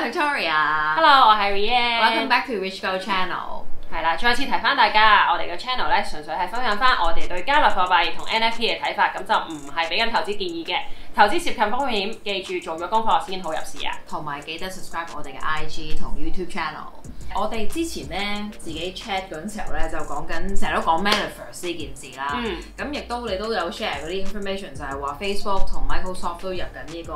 係 Victoria。Hello， 我係 Welcome Rianne。back to Rich Girl Channel。係啦，再次提翻大家，我哋嘅 channel 咧純粹係分享翻我哋對加密貨幣同 NFT 嘅睇法，咁就唔係俾緊投資建議嘅。投資涉及風險，記住做咗功課先好入市啊！同埋記得 subscribe 我哋嘅 IG 同 YouTube channel。我哋之前咧自己 chat 嗰陣時候咧就講緊，成日都講 Metaverse 呢件事啦。咁亦都你都有 share 嗰啲 information， 就係話 Facebook 同 Microsoft 都入緊呢個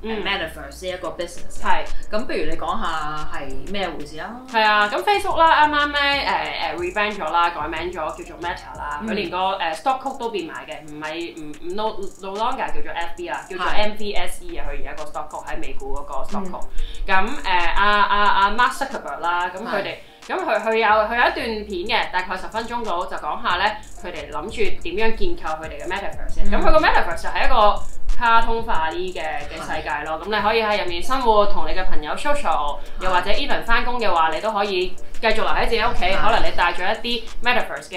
Metaverse 呢一個 business。係。咁不如你講下係咩回事啊？係啊，咁 Facebook 啦，啱啱咧rebrand 咗啦，改名咗叫做 Meta 啦。佢連個stock code 都變埋嘅，唔係唔 no longer 叫做 FB 啦，叫做 MVSE 啊。佢而家個 stock code 喺美股嗰個 stock code。咁阿 Mark Zuckerberg 啦，咁佢哋佢有一段片嘅，大概10分鐘到，就講下咧佢哋諗住點樣建構佢哋嘅 Metaverse。咁佢個 Metaverse 就係一個卡通化啲嘅世界咯。咁你可以喺入面生活，同你嘅朋友 social， 又或者 even 翻工嘅話，你都可以繼續留喺自己屋企。可能你帶咗一啲 Metaverse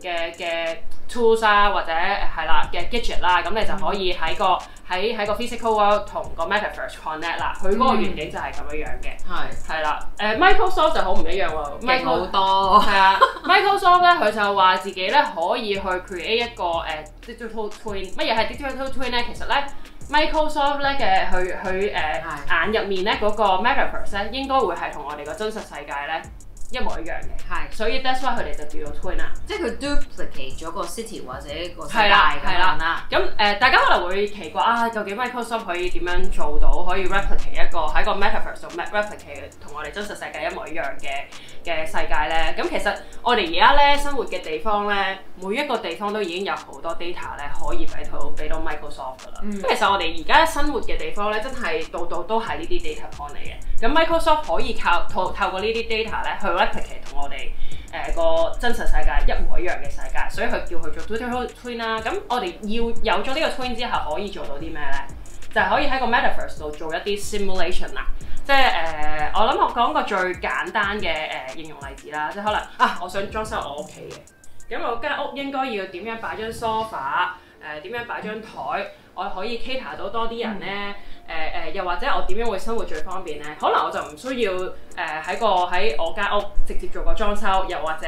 嘅 tools 啊，或者係啦嘅 gadget 啦，咁你就可以喺個 physical world 同個 Metaverse connect 啦。佢嗰個願景就係咁樣嘅。係啦。Microsoft 就好唔一樣喎。勁好多。係啊 ，Microsoft 咧佢就話自己咧可以去 create 一個digital twin。乜嘢係 digital twin 咧？其實咧 Microsoft 咧嘅佢眼入面咧嗰個 Metaverse 咧應該會係同我哋個真實世界咧一模一樣嘅。係，所以 that's why 佢哋就叫做 twin 啦。即係佢 duplicate 咗個 city 或者個世界咁樣啦。咁大家可能會奇怪啊，究竟 Microsoft 可以點樣做到可以 replicate 一個喺個 Metaverse 度 replicate 同我哋真實世界一模一樣嘅世界咧？咁其實我哋而家咧生活嘅地方咧，每一個地方都已經有好多 data 咧可以俾到 Microsoft 噶啦。咁其實我哋而家生活嘅地方咧，真係度度都係呢啲 data point 嚟嘅。咁 Microsoft 可以透過呢啲 data 咧去 replicate 同我哋個真實世界一模一樣嘅世界，所以佢叫佢做 digital twin 啦。咁我哋要有咗呢個 twin 之後，可以做到啲咩咧？就係可以喺個 Metaverse 度做一啲 simulation 啦。即係我諗我講個最簡單嘅應用例子啦，即係可能我想裝修我屋企嘅，咁我間屋應該要點樣擺張 sofa， 點樣擺張台，我可以 cater 到多啲人咧。又或者我點樣會生活最方便咧？可能我就唔需要喺我間屋直接做個裝修，又或者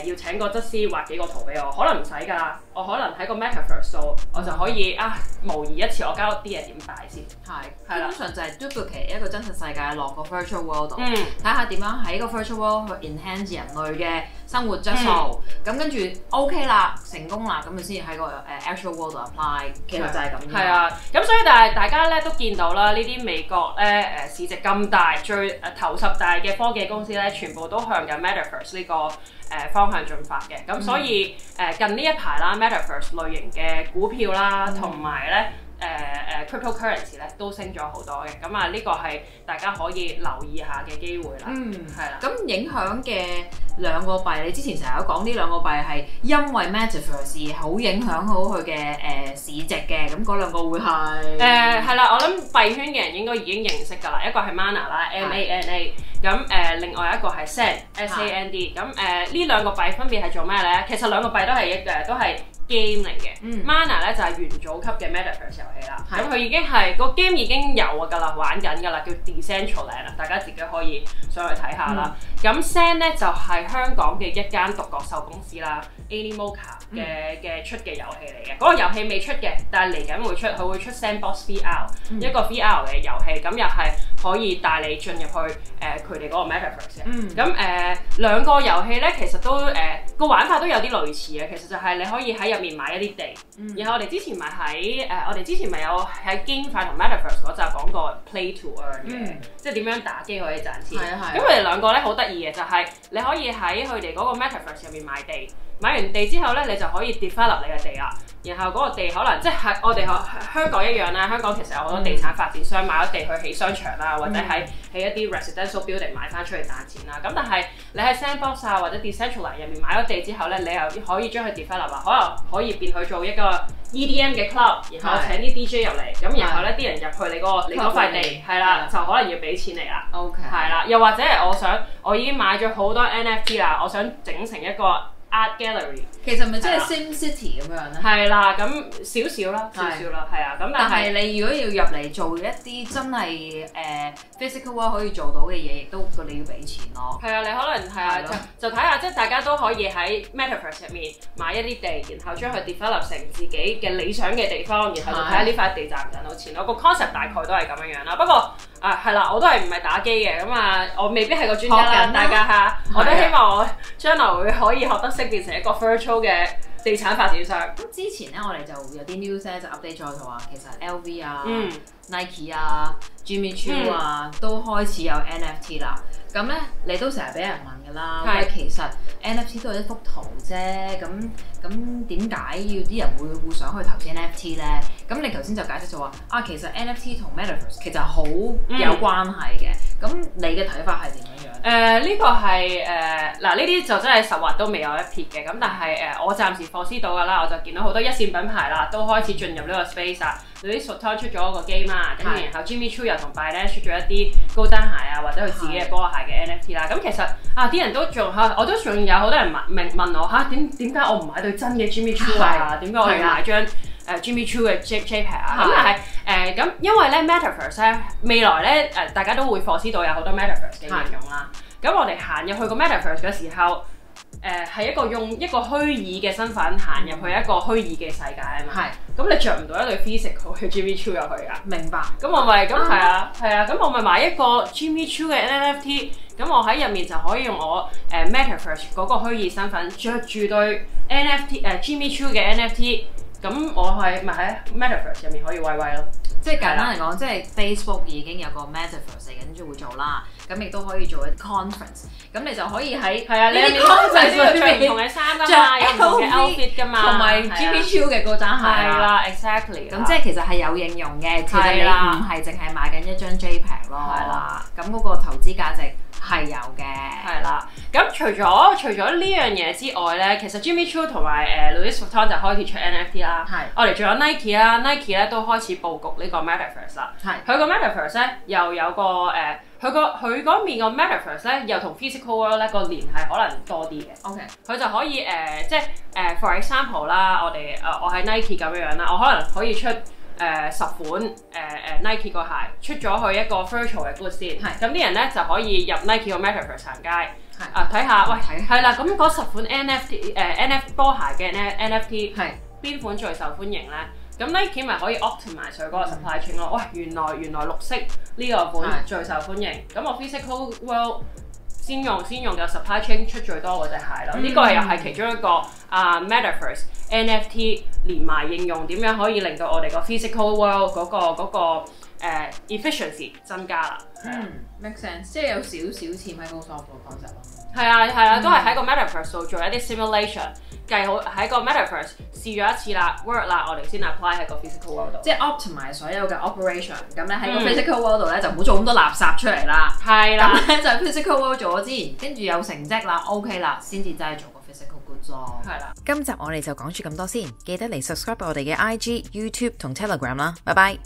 要請個則師畫幾個圖俾我，可能唔使㗎。我可能喺個 Metaverse 度，我就可以模擬一次我間屋啲嘢點擺先。係基本上就係 duplicate 一個真實世界落個 virtual world 度，睇下點樣喺個 virtual world 去 enhance 人類嘅生活質素。咁跟住 OK 啦，成功啦，咁你先至喺個actual world 度 apply。其實就係咁。係啊，咁所以大家咧都見到啦，呢啲美國咧市值咁大，最頭10大嘅科技公司咧，全部都向緊 Metaverse 呢個方向進發嘅。咁所以近呢一排啦 ，Metaverse 類型嘅股票啦，同埋咧cryptocurrency 咧都升咗好多嘅。咁呢個係大家可以留意下嘅機會啦。係啦。咁影響嘅兩個幣，你之前成日都講呢兩個幣係因為 Metaverse 好影響好佢嘅市值嘅，咁嗰兩個會係係啦，我諗幣圈嘅人應該已經認識㗎啦，一個係 Mana 啦 ，MANA， 咁另外一個係 SAND， 咁呢兩個幣分別係做咩咧？其實兩個幣都係game 嚟嘅。Mana 咧就係元祖級嘅 Metaverse 遊戲啦，咁佢已經係個 game 已經有㗎啦，玩緊㗎啦，叫 Decentraland 啦，大家自己可以上去睇下啦。咁 SAND 咧就係香港嘅一間獨角獸公司啦 ，Animoca 嘅出嘅遊戲嚟嘅。嗰個遊戲未出嘅，但係嚟緊會出，佢會出 Sandbox VR，一個 VR 嘅遊戲，咁又係可以帶你進入去佢哋嗰個 Metaverse 嘅。咁兩個遊戲咧，其實都個玩法都有啲類似嘅。其實就係你可以喺入面買一啲地，然後我哋之前咪有喺 GameFi 同 Metaverse 嗰集講過 Play to Earn 嘅，即係點樣打機可以賺錢。咁佢哋兩個咧好得意嘅，就係你可以喺佢哋嗰個 Metaverse 入面買地，買完地之後咧，你就可以 develop 你嘅地啦。然後嗰個地可能即係我哋香港一樣啦，香港其實有好多地產發展商買咗地去起商場啦，或者起一啲 residential building 賣翻出去賺錢啦。咁但係你喺 Sandbox 或者 Decentraland 入面買咗地之後咧，你又可以將佢 develop 啊，可能可以變去做一個 EDM 嘅 club， 然後請啲 DJ 入嚟，咁然後咧啲人入去你嗰塊地係啦，就可能要俾錢你啦。OK， 係啦，又或者係我已經買咗好多 NFT 啦，我想整成一個 art gallery。其實咪即係 Sim City 咁樣咧？係啦，咁少少啦，係啊。咁但係你如果要入嚟做一啲真係physical work 可以做到嘅嘢，亦都你要俾錢咯。係啊，你可能係啊，就睇下，即係大家都可以喺 Metaverse 入面買一啲地，然後將佢 develop 成自己嘅理想嘅地方，然後就睇下呢塊地賺唔賺到錢咯。個 concept 大概都係咁樣啦。不過係啦，我都係唔係打機嘅，咁我未必係個專家啦。大家嚇，我都希望我將來會可以學得識變成一個 virtual 嘅地產發展商。咁之前咧，我哋就有啲 news 咧就 update 咗，就話其實 LV 啊、Nike 啊、Jimmy Choo 啊都開始有 NFT 啦。咁咧，你都成日俾人問㗎啦，喂，其實 NFT 都係一幅圖啫，咁點解要啲人會想去投資 NFT 咧？咁你頭先就解釋咗話其實 NFT 同 Metaverse 其實好有關係嘅。咁你嘅睇法係點樣？呢個係嗱，呢啲就真係實話都未有一撇嘅。咁但係我暫時貨司到㗎啦，我就見到好多一線品牌啦，都開始進入呢個 space 啦。Louis Vuitton 出咗個 game 啦，跟住然後 Jimmy Choo 又同 Balmain 出咗一啲高踭鞋啊，或者佢自己嘅波鞋嘅 NFT 啦。咁其實啲人都仲我都仲有好多人問我點解我唔買對真嘅 Jimmy Choo 啊？點解我要買張Jimmy Choo 嘅 JPEG 啊？咁但係咁因為咧 Metaverse 咧未來咧大家都會貨司到有好多 Metaverse 嘅應用啦。咁我哋行入去個 Metaverse 嘅時候，係用一個虛擬嘅身份行入去一個虛擬嘅世界啊嘛。咁你着唔到一對 physical 嘅 Jimmy Choo 入去㗎？明白。咁我咪咁係啊，咁我咪買一個 Jimmy Choo 嘅 NFT。咁我喺入面就可以用我Metaverse 嗰個虛擬身份着住對 NFT Jimmy Choo 嘅 NFT。咁我咪喺 Metaverse 入面可以威咯。即係簡單嚟講，即係 Facebook 已經有個 Metaverse 跟住會做啦，咁亦都可以做一 conference， 咁你就可以喺你入面 conference 裏面着唔同嘅衫㗎嘛，有唔同嘅 outfit 㗎嘛，同埋 Jimmy Choo 嘅高踭鞋啦 exactly。咁即係其實係有應用嘅，其實你唔係淨係買緊一張 JPEG 咯，係啦，咁嗰個投資價值係有嘅，係啦。咁除咗呢樣嘢之外咧，其實 Jimmy Choo 同埋Louis Vuitton 就開始出 NFT 啦。我哋仲有 Nike 啦 ，Nike 咧都開始佈局呢個 Metaverse 啦。佢個 Metaverse 咧又有個佢嗰面個 Metaverse 咧又同 Physical World 咧個聯繫可能多啲嘅。OK， 佢就可以即係for example 啦，我喺 Nike 咁樣啦，我可能可以出10款Nike 個鞋出咗去一個 virtual 嘅 good 先，咁啲人咧就可以入 Nike 個 Metaverse 行街，睇下喂係啦，咁嗰10款 NFT 波鞋嘅 NFT 邊款最受歡迎咧？咁 Nike 咪可以 optimize 佢嗰個 supply chain 咯。喂，原來綠色呢個款最受歡迎，咁我 physical world 先用嘅 supply chain 出最多嗰隻鞋咯。呢個又係其中一個Metaverse NFT 連埋應用，點樣可以令到我哋個 physical world 嗰個efficiency 增加啦。make sense， 即係有少少似 Microsoft 個 concept 咯。係啊，都係喺個 Metaverse 度做一啲 simulation， 計好喺個 Metaverse 試咗一次啦 work 啦，我哋先 apply 喺個 physical world 度。即係 optimize 所有嘅 operation， 咁咧喺個 physical world 度咧就唔好做咁多垃圾出嚟啦。係啦，咁咧就 physical world 做咗之前，跟住有成績啦 ，OK 啦，先至真係做個 physical goods 咯。係啦，今集我哋就講住咁多先，記得嚟 subscribe 我哋嘅 IG、YouTube 同 Telegram 啦，拜拜。